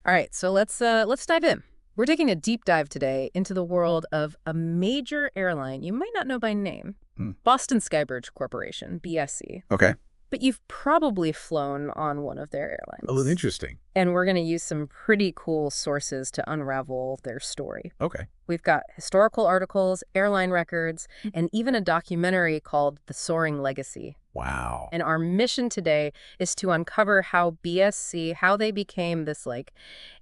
All right, so let's dive in. We're taking a deep dive today into the world of a major airline you might not know by name, Boston Skybridge Corporation, BSC. Okay. But you've probably flown on one of their airlines. Oh, interesting. And we're going to use some pretty cool sources to unravel their story. Okay. We've got historical articles, airline records, and even a documentary called The Soaring Legacy. Wow. And our mission today is to uncover how BSC, how they became this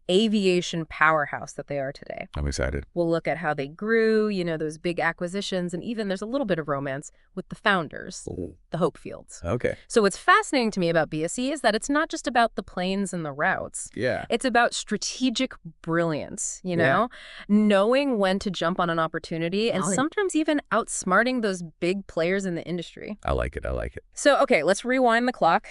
aviation powerhouse that they are today. I'm excited. We'll look at how they grew, those big acquisitions, and even there's a little bit of romance with the founders, the Hopefields. Okay. So what's fascinating to me about BSC is that it's not just about the planes and the routes. Yeah. It's about strategic brilliance, knowing when to jump on an opportunity and sometimes even outsmarting those big players in the industry. I like it. I like it. So, okay, let's rewind the clock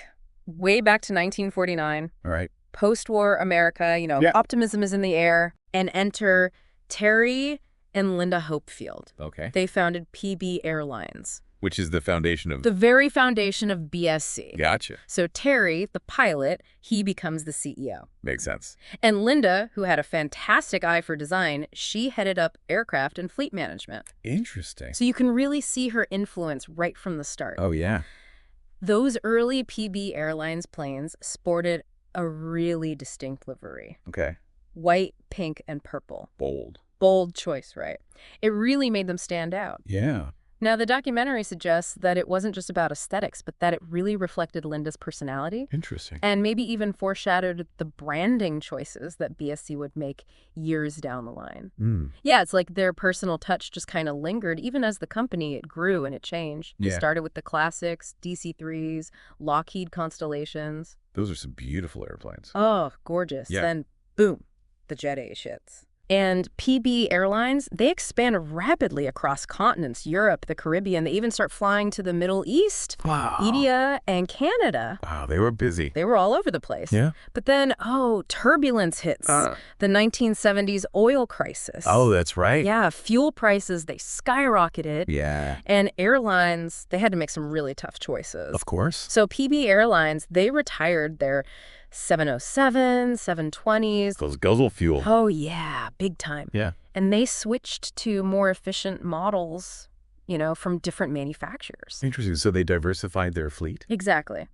way back to 1949. All right. Post-war America, optimism is in the air, and enter Terry and Linda Hopefield. Okay. They founded PB Airlines. Which is the foundation of... The very foundation of BSC. Gotcha. So Terry, the pilot, he becomes the CEO. Makes sense. And Linda, who had a fantastic eye for design, she headed up aircraft and fleet management. Interesting. So you can really see her influence right from the start. Oh, yeah. Those early PB Airlines planes sported a really distinct livery. Okay. White, pink, and purple. Bold. Bold choice, right? It really made them stand out. Yeah. Now, the documentary suggests that it wasn't just about aesthetics, but that it really reflected Linda's personality. Interesting. And maybe even foreshadowed the branding choices that BSC would make years down the line. Yeah, it's like their personal touch just kind of lingered. Even as the company, it grew and it changed. It started with the classics, DC-3s, Lockheed Constellations. Those are some beautiful airplanes. Oh, gorgeous. Yeah. Then, boom, the Jet A shits. And PB Airlines, they expand rapidly across continents, Europe, the Caribbean. They even start flying to the Middle East, Wow. Ediea, and Canada. Wow, they were busy. They were all over the place. Yeah. But then, turbulence hits. The 1970s oil crisis. Oh, that's right. Yeah, fuel prices, they skyrocketed. Yeah. And airlines, they had to make some really tough choices. Of course. So PB Airlines, they retired their 707s, 720s. Those guzzle fuel. Oh, yeah, big time. Yeah. And they switched to more efficient models, from different manufacturers. Interesting. So they diversified their fleet? Exactly.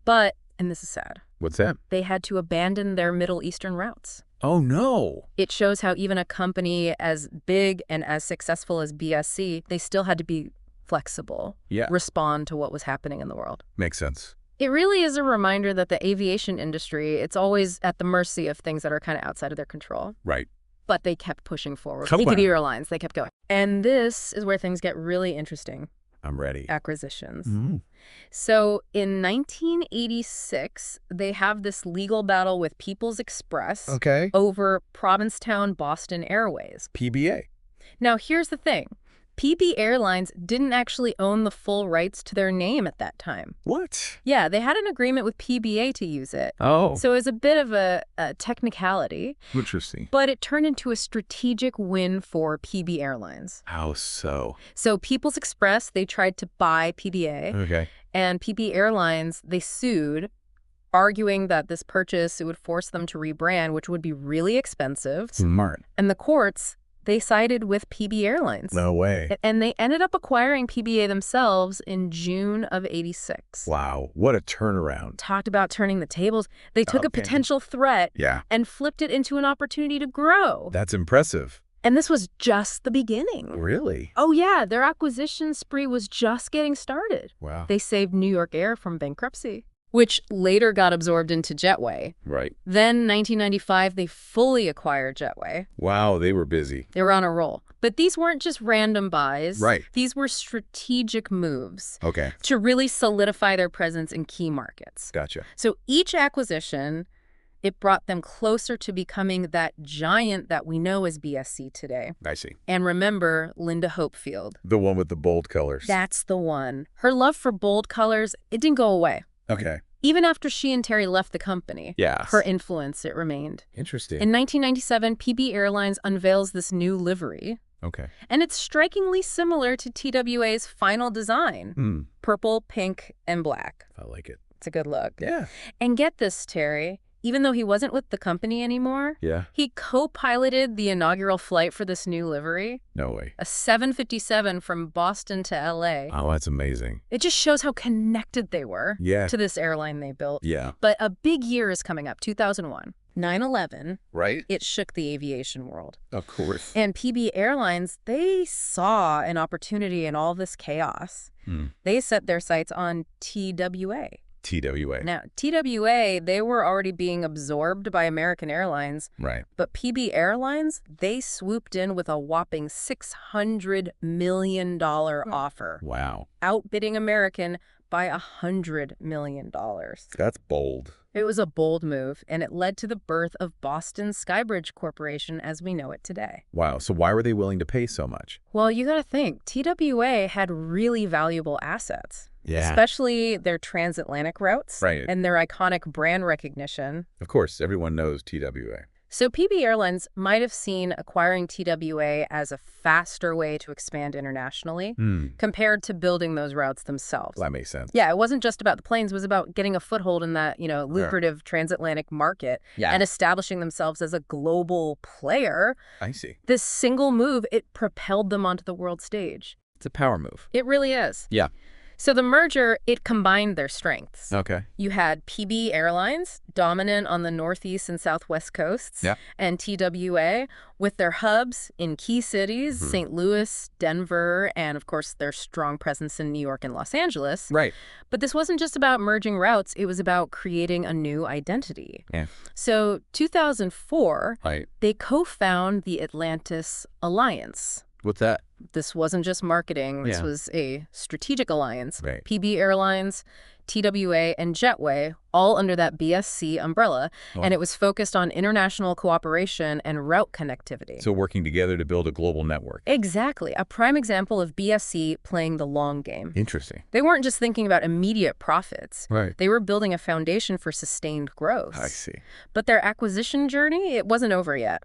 But, and this is sad, What's that? they had to abandon their Middle Eastern routes. Oh, no. It shows how even a company as big and as successful as BSC, they still had to be flexible, respond to what was happening in the world. Makes sense. It really is a reminder that the aviation industry, it's always at the mercy of things that are kind of outside of their control. Right. But they kept pushing forward. Come on. PB Airlines, they kept going. And this is where things get really interesting. I'm ready. Acquisitions. So in 1986, they have this legal battle with People's Express over Provincetown Boston Airways. PBA. Now, here's the thing. PB Airlines didn't actually own the full rights to their name at that time. What? Yeah, they had an agreement with PBA to use it. Oh. So it was a bit of a technicality. Interesting. But it turned into a strategic win for PB Airlines. How so? So People's Express, they tried to buy PBA. Okay. And PB Airlines, they sued, arguing that this purchase, it would force them to rebrand, which would be really expensive. Smart. And the courts, they sided with PB Airlines. No way. And they ended up acquiring PBA themselves in June of '86. Wow. What a turnaround. Talked about turning the tables. They took a potential threat and flipped it into an opportunity to grow. That's impressive. And this was just the beginning. Really? Oh, yeah. Their acquisition spree was just getting started. Wow. They saved New York Air from bankruptcy, which later got absorbed into Jetway. Right. Then, 1995, they fully acquired Jetway. Wow, they were busy. They were on a roll. But these weren't just random buys. Right. These were strategic moves. Okay. To really solidify their presence in key markets. Gotcha. So each acquisition, it brought them closer to becoming that giant that we know as BSC today. I see. And remember Linda Hopefield. The one with the bold colors. That's the one. Her love for bold colors, it didn't go away. Okay. Even after she and Terry left the company, Yes. her influence, it remained. Interesting. In 1997, PB Airlines unveils this new livery. Okay. And it's strikingly similar to TWA's final design. Purple, pink, and black. I like it. It's a good look. Yeah. And get this, Terry. even though he wasn't with the company anymore, Yeah. he co-piloted the inaugural flight for this new livery. No way. A 757 from Boston to LA. Oh, that's amazing. It just shows how connected they were to this airline they built. Yeah. But a big year is coming up, 2001. 9/11. Right? It shook the aviation world. Of course. And PB Airlines, they saw an opportunity in all this chaos. They set their sights on TWA. TWA. Now, TWA, they were already being absorbed by American Airlines. Right. But PB Airlines, they swooped in with a whopping $600 million offer. Wow. Outbidding American by $100 million. That's bold. It was a bold move, and it led to the birth of Boston's Skybridge Corporation as we know it today. Wow. So why were they willing to pay so much? Well, you got to think, TWA had really valuable assets. Yeah. Especially their transatlantic routes and their iconic brand recognition. Of course, everyone knows TWA. So PB Airlines might have seen acquiring TWA as a faster way to expand internationally compared to building those routes themselves. That makes sense. Yeah, it wasn't just about the planes. It was about getting a foothold in that, lucrative transatlantic market and establishing themselves as a global player. I see. This single move, it propelled them onto the world stage. It's a power move. It really is. Yeah. So the merger, it combined their strengths. Okay. You had PB Airlines, dominant on the northeast and southwest coasts, and TWA with their hubs in key cities, St. Louis, Denver, and of course their strong presence in New York and Los Angeles. Right. But this wasn't just about merging routes, it was about creating a new identity. Yeah. So 2004, Right. they co-found the Atlantis Alliance. What's that? This wasn't just marketing. This was a strategic alliance. Right. PB Airlines, TWA, and Jetway, all under that BSC umbrella. And it was focused on international cooperation and route connectivity. So working together to build a global network. Exactly. A prime example of BSC playing the long game. Interesting. They weren't just thinking about immediate profits. Right. They were building a foundation for sustained growth. I see. But their acquisition journey, it wasn't over yet.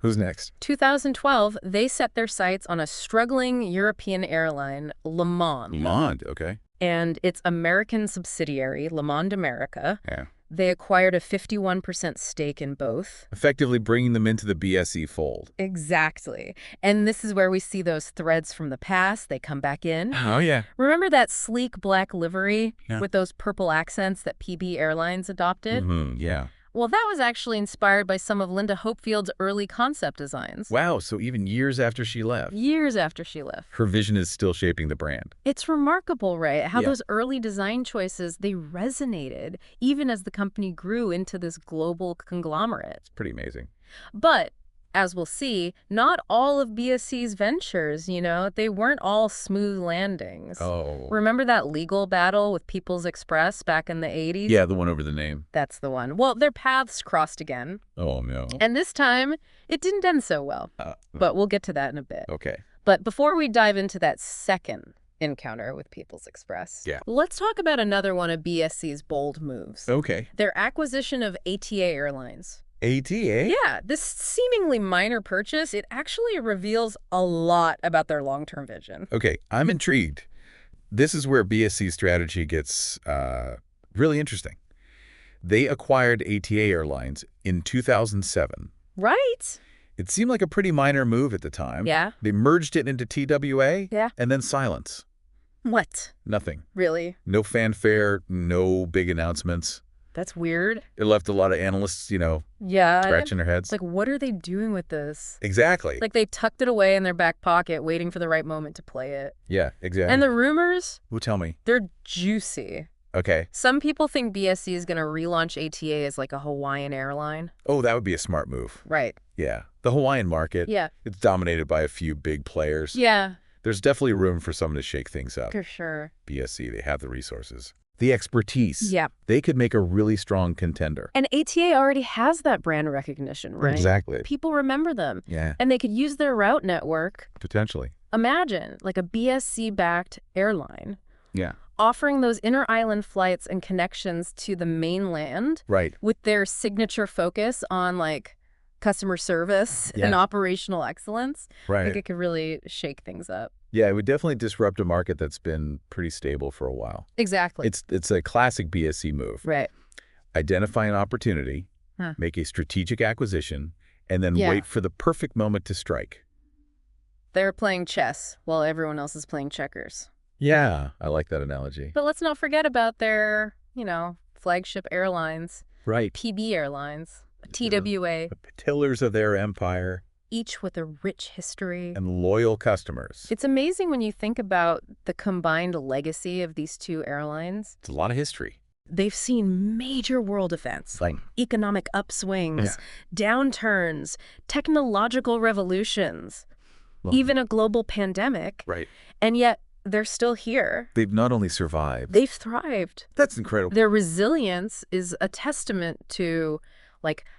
Who's next? 2012, they set their sights on a struggling European airline, Le Monde. Le Monde, okay. And its American subsidiary, Le Monde America. Yeah. They acquired a 51% stake in both. Effectively bringing them into the BSE fold. Exactly. And this is where we see those threads from the past. They come back in. Oh, yeah. Remember that sleek black livery with those purple accents that PB Airlines adopted? Yeah. Well, that was actually inspired by some of Linda Hopefield's early concept designs. Wow, so even years after she left. Years after she left. Her vision is still shaping the brand. It's remarkable, right? How those early design choices, they resonated even as the company grew into this global conglomerate. It's pretty amazing. But as we'll see, not all of BSC's ventures, they weren't all smooth landings. Oh. Remember that legal battle with People's Express back in the 80s? Yeah, the one over the name. That's the one. Well, their paths crossed again. Oh, no. And this time, it didn't end so well. But we'll get to that in a bit. Okay. But before we dive into that second encounter with People's Express, let's talk about another one of BSC's bold moves. Okay. Their acquisition of ATA Airlines. ATA? Yeah, this seemingly minor purchase, it actually reveals a lot about their long-term vision. Okay, I'm intrigued. This is where BSC's strategy gets really interesting. They acquired ATA Airlines in 2007. Right? It seemed like a pretty minor move at the time. Yeah. They merged it into TWA. Yeah. And then silence. What? Nothing. Really? No fanfare, no big announcements. That's weird. It left a lot of analysts, scratching their heads. It's like, what are they doing with this? Exactly. Like, they tucked it away in their back pocket, waiting for the right moment to play it. Yeah, exactly. And the rumors? Who tell me? They're juicy. Okay. Some people think BSC is going to relaunch ATA as like a Hawaiian airline. Oh, that would be a smart move. Right. Yeah. The Hawaiian market. Yeah. It's dominated by a few big players. Yeah. There's definitely room for someone to shake things up. For sure. BSC, they have the resources. The expertise. Yeah. They could make a really strong contender. And ATA already has that brand recognition, right? Exactly. People remember them. Yeah. And they could use their route network. Potentially. Imagine, like a BSC-backed airline. Yeah. Offering those inter-island flights and connections to the mainland. Right. With their signature focus on, like, customer service and operational excellence. Right. I think it could really shake things up. Yeah, it would definitely disrupt a market that's been pretty stable for a while. Exactly. It's a classic BSC move. Right. Identify an opportunity, make a strategic acquisition, and then wait for the perfect moment to strike. They're playing chess while everyone else is playing checkers. Yeah, I like that analogy. But let's not forget about their, flagship airlines. Right. PB Airlines, TWA. The pillars of their empire. Each with a rich history. And loyal customers. It's amazing when you think about the combined legacy of these two airlines. It's a lot of history. They've seen major world events, like economic upswings, downturns, technological revolutions, even a global pandemic. Right. And yet they're still here. They've not only survived. They've thrived. That's incredible. Their resilience is a testament to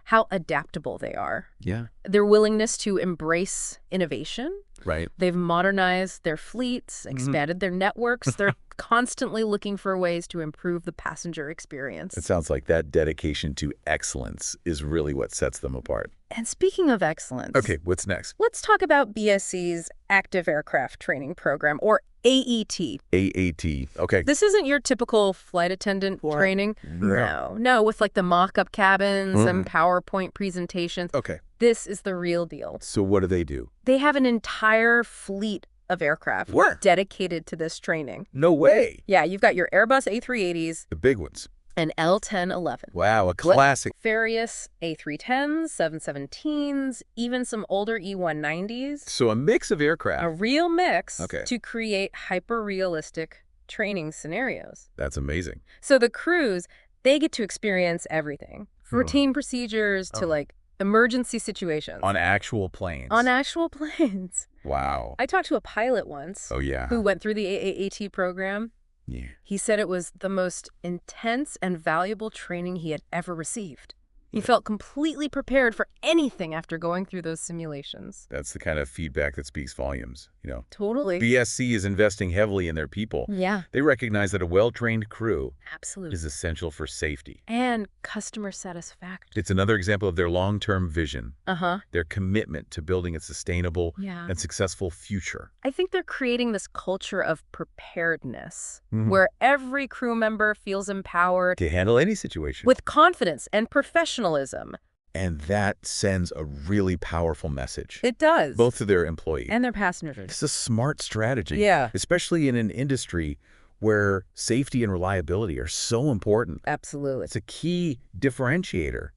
how adaptable they are. Yeah. Their willingness to embrace innovation. Right. They've modernized their fleets, expanded their networks. They're constantly looking for ways to improve the passenger experience. It sounds like that dedication to excellence is really what sets them apart. And speaking of excellence... Okay, what's next? Let's talk about BSC's Active Aircraft Training Program, or AET. AAT. Okay. This isn't your typical flight attendant training. No, with the mock-up cabins and PowerPoint presentations. Okay. This is the real deal. So what do? They have an entire fleet of aircraft dedicated to this training. No way. Yeah, you've got your Airbus A380s. The big ones. An L-1011. Wow, a classic. Various A310s, 717s, even some older E190s. So a mix of aircraft. A real mix Okay. to create hyper-realistic training scenarios. That's amazing. So the crews, they get to experience everything. Routine procedures to emergency situations. On actual planes. On actual planes. Wow. I talked to a pilot once. Oh, yeah. Who went through the AAT program. Yeah. He said it was the most intense and valuable training he had ever received. He felt completely prepared for anything after going through those simulations. That's the kind of feedback that speaks volumes, Totally. BSC is investing heavily in their people. Yeah. They recognize that a well-trained crew Absolutely. is essential for safety. And customer satisfaction. It's another example of their long-term vision. Uh-huh. Their commitment to building a sustainable and successful future. I think they're creating this culture of preparedness where every crew member feels empowered to handle any situation with confidence and professionalism. And that sends a really powerful message. It does. Both to their employees. And their passengers. It's a smart strategy. Yeah. Especially in an industry where safety and reliability are so important. Absolutely. It's a key differentiator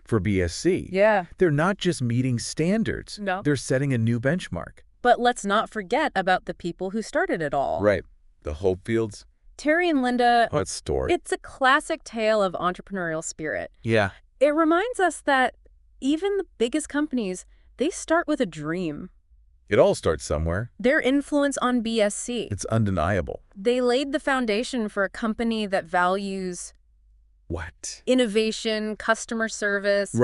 for BSC. Yeah. They're not just meeting standards. No. They're setting a new benchmark. But let's not forget about the people who started it all. Right. The Hopefields. Terry and Linda. What story? It's a classic tale of entrepreneurial spirit. Yeah. It reminds us that even the biggest companies, they start with a dream. It all starts somewhere. Their influence on BSC. It's undeniable. They laid the foundation for a company that values what? Innovation, customer service,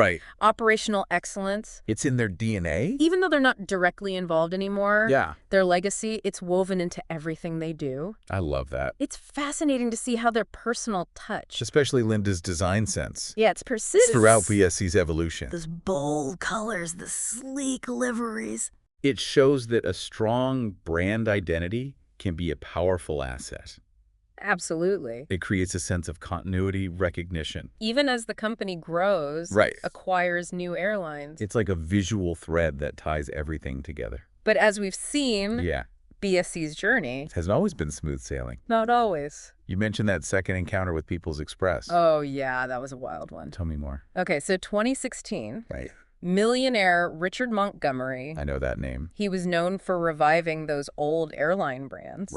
operational excellence. It's in their DNA? Even though they're not directly involved anymore, their legacy, it's woven into everything they do. I love that. It's fascinating to see how their personal touch. Especially Linda's design sense. Yeah, it's persistent. Throughout BSC's evolution. Those bold colors, the sleek liveries. It shows that a strong brand identity can be a powerful asset. Absolutely. It creates a sense of continuity, recognition. Even as the company grows, acquires new airlines. It's like a visual thread that ties everything together. But as we've seen, BSC's journey hasn't always been smooth sailing. Not always. You mentioned that second encounter with People's Express. Oh, yeah, that was a wild one. Tell me more. Okay, so 2016. Millionaire Richard Montgomery. I know that name. He was known for reviving those old airline brands.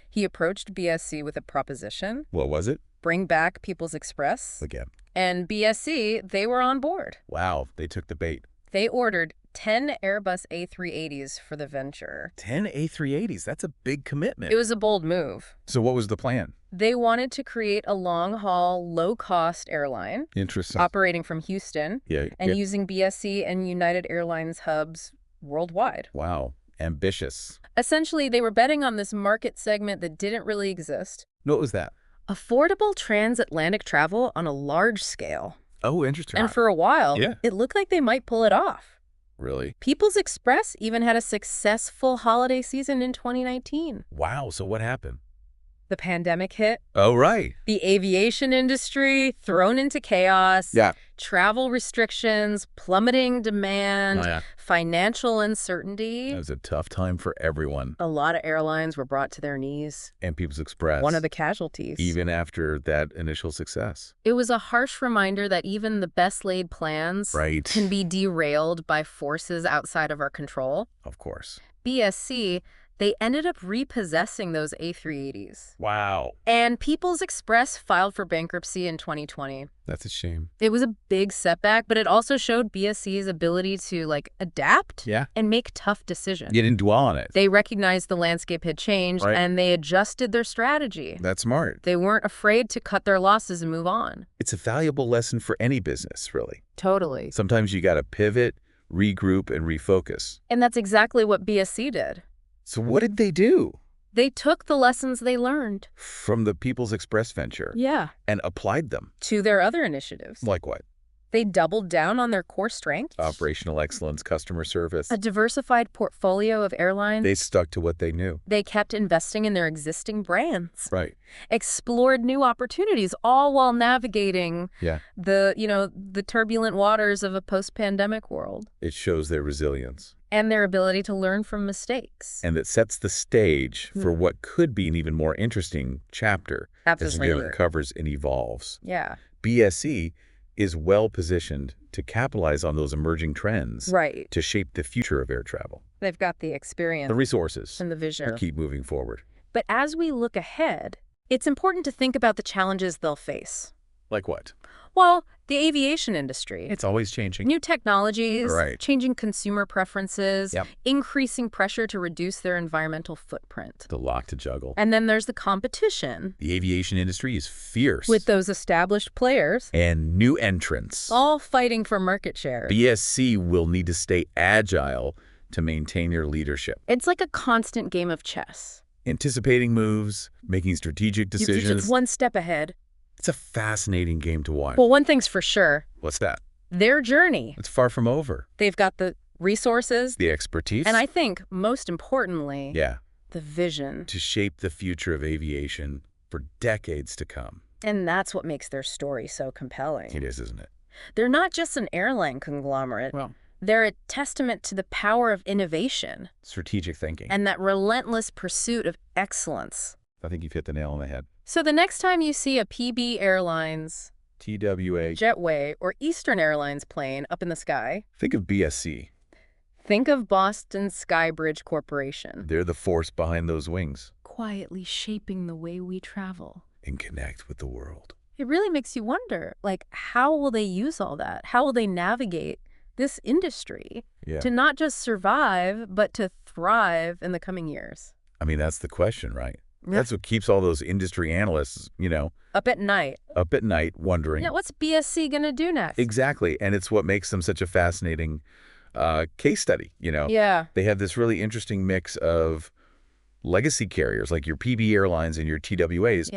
He approached BSC with a proposition. What was it? Bring back People's Express. Again. And BSC, they were on board. Wow, they took the bait. They ordered 10 Airbus A380s for the venture. 10 A380s? That's a big commitment. It was a bold move. So what was the plan? They wanted to create a long-haul, low-cost airline. Interesting. Operating from Houston. And using BSC and United Airlines hubs worldwide. Wow. Ambitious. Essentially, they were betting on this market segment that didn't really exist. What was that? Affordable transatlantic travel on a large scale. Oh, interesting. And for a while, it looked like they might pull it off. Really? People's Express even had a successful holiday season in 2019. Wow, so what happened? The pandemic hit. Oh, right. The aviation industry thrown into chaos. Yeah. Travel restrictions, plummeting demand, Oh, yeah. financial uncertainty. It was a tough time for everyone. A lot of airlines were brought to their knees. And People's Express. One of the casualties. Even after that initial success. It was a harsh reminder that even the best laid plans can be derailed by forces outside of our control. Of course. BSC, they ended up repossessing those A380s. Wow. And People's Express filed for bankruptcy in 2020. That's a shame. It was a big setback, but it also showed BSC's ability to, adapt and make tough decisions. You didn't dwell on it. They recognized the landscape had changed, and they adjusted their strategy. That's smart. They weren't afraid to cut their losses and move on. It's a valuable lesson for any business, really. Totally. Sometimes you got to pivot, regroup, and refocus. And that's exactly what BSC did. So what did they do? They took the lessons they learned from the People's Express venture and applied them to their other initiatives. Like what? They doubled down on their core strengths. Operational excellence, customer service. A diversified portfolio of airlines. They stuck to what they knew. They kept investing in their existing brands. Right. Explored new opportunities, all while navigating the turbulent waters of a post-pandemic world. It shows their resilience. And their ability to learn from mistakes. And it sets the stage for what could be an even more interesting chapter as it recovers and evolves. Yeah. BSC is well-positioned to capitalize on those emerging trends to shape the future of air travel. They've got the experience. The resources. And the vision. To keep moving forward. But as we look ahead, it's important to think about the challenges they'll face. Like what? Well, the aviation industry. It's always changing. New technologies, changing consumer preferences, increasing pressure to reduce their environmental footprint. The lot to juggle. And then there's the competition. The aviation industry is fierce. With those established players. And new entrants. All fighting for market share. BSC will need to stay agile to maintain their leadership. It's like a constant game of chess. Anticipating moves, making strategic decisions. You're just one step ahead. It's a fascinating game to watch. Well, one thing's for sure. What's that? Their journey. It's far from over. They've got the resources. The expertise. And I think, most importantly, the vision. To shape the future of aviation for decades to come. And that's what makes their story so compelling. It is, isn't it? They're not just an airline conglomerate. Well, they're a testament to the power of innovation. Strategic thinking. And that relentless pursuit of excellence. I think you've hit the nail on the head. So the next time you see a PB Airlines, TWA, Jetway, or Eastern Airlines plane up in the sky, think of BSC. Think of Boston's Skybridge Corporation. They're the force behind those wings. Quietly shaping the way we travel. And connect with the world. It really makes you wonder, how will they use all that? How will they navigate this industry to not just survive, but to thrive in the coming years? I mean, that's the question, right? That's what keeps all those industry analysts, up at night. Up at night, wondering. Yeah, what's BSC going to do next? Exactly. And it's what makes them such a fascinating case study, Yeah. They have this really interesting mix of legacy carriers, like your PB Airlines and your TWAs,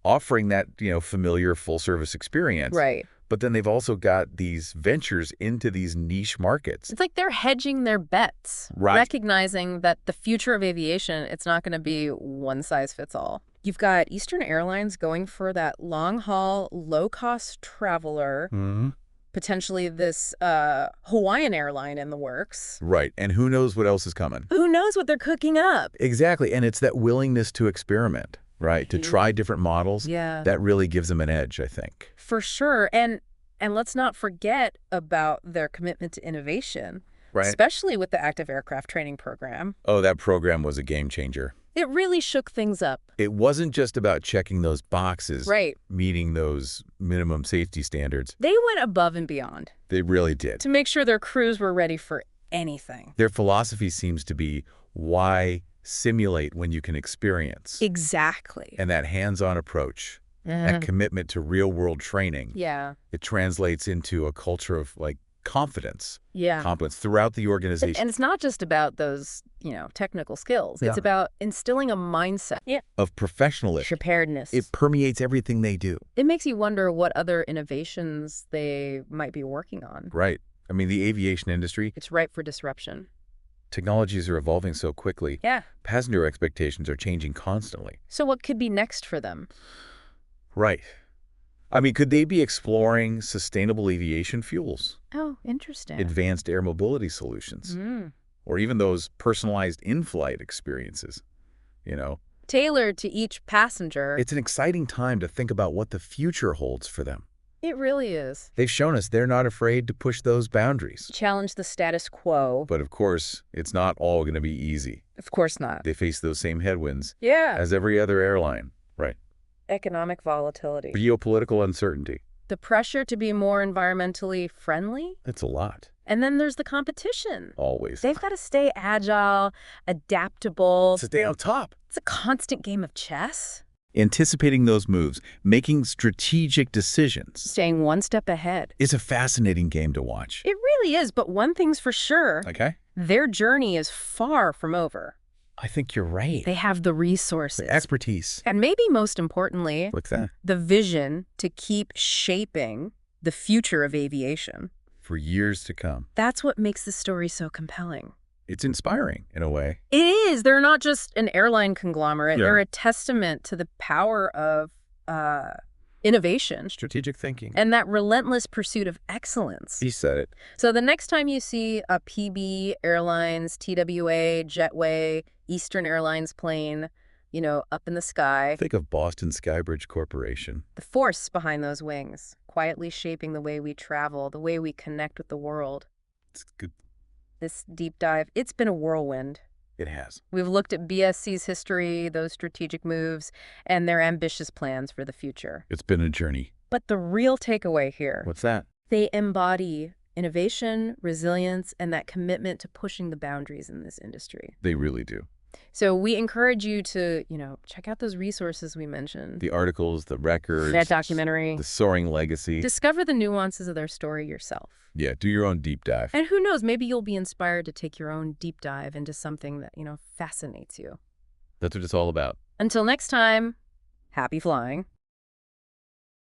offering that, familiar full-service experience. Right. But then they've also got these ventures into these niche markets. It's like they're hedging their bets, recognizing that the future of aviation, it's not going to be one size fits all. You've got Eastern Airlines going for that long-haul, low-cost traveler, potentially this Hawaiian airline in the works. Right, and who knows what else is coming. Who knows what they're cooking up? Exactly, and it's that willingness to experiment. Right, to try different models, that really gives them an edge, I think. For sure, and let's not forget about their commitment to innovation, especially with the active aircraft training program. Oh, that program was a game changer. It really shook things up. It wasn't just about checking those boxes, meeting those minimum safety standards. They went above and beyond. They really did. To make sure their crews were ready for anything. Their philosophy seems to be why simulate when you can experience. Exactly. And that hands-on approach, that commitment to real-world training, it translates into a culture of, confidence. Confidence throughout the organization. And it's not just about those, technical skills. It's about instilling a mindset of professionalism. Preparedness. It permeates everything they do. It makes you wonder what other innovations they might be working on. Right. I mean, the aviation industry. It's ripe for disruption. Technologies are evolving so quickly. Yeah. Passenger expectations are changing constantly. So what could be next for them? Right. I mean, could they be exploring sustainable aviation fuels? Oh, interesting. Advanced air mobility solutions? Or even those personalized in-flight experiences, you know? Tailored to each passenger. It's an exciting time to think about what the future holds for them. It really is. They've shown us they're not afraid to push those boundaries. Challenge the status quo. But of course, it's not all going to be easy. Of course not. They face those same headwinds as every other airline. Right. economic volatility. Geopolitical uncertainty. The pressure to be more environmentally friendly. It's a lot. And then there's the competition. Always. They've got to stay agile, adaptable. Stay on top. It's a constant game of chess. Anticipating those moves, making strategic decisions. Staying one step ahead. It's a fascinating game to watch. It really is, but one thing's for sure. Okay. Their journey is far from over. I think you're right. They have the resources. The expertise. And maybe most importantly, What's that? the vision to keep shaping the future of aviation. For years to come. That's what makes the story so compelling. It's inspiring, in a way. It is. They're not just an airline conglomerate. Yeah. They're a testament to the power of innovation. Strategic thinking. And that relentless pursuit of excellence. He said it. So the next time you see a PB Airlines, TWA, Jetway, Eastern Airlines plane, up in the sky. Think of Boston Skybridge Corporation. The force behind those wings, quietly shaping the way we travel, the way we connect with the world. It's good. This deep dive, it's been a whirlwind. It has. We've looked at BSC's history, those strategic moves, and their ambitious plans for the future. It's been a journey. But the real takeaway here, What's that? they embody innovation, resilience, and that commitment to pushing the boundaries in this industry. They really do. So we encourage you to, check out those resources we mentioned. The articles, the records. That documentary. The Soaring legacy. Discover the nuances of their story yourself. Yeah, do your own deep dive. And who knows, maybe you'll be inspired to take your own deep dive into something that, fascinates you. That's what it's all about. Until next time, happy flying.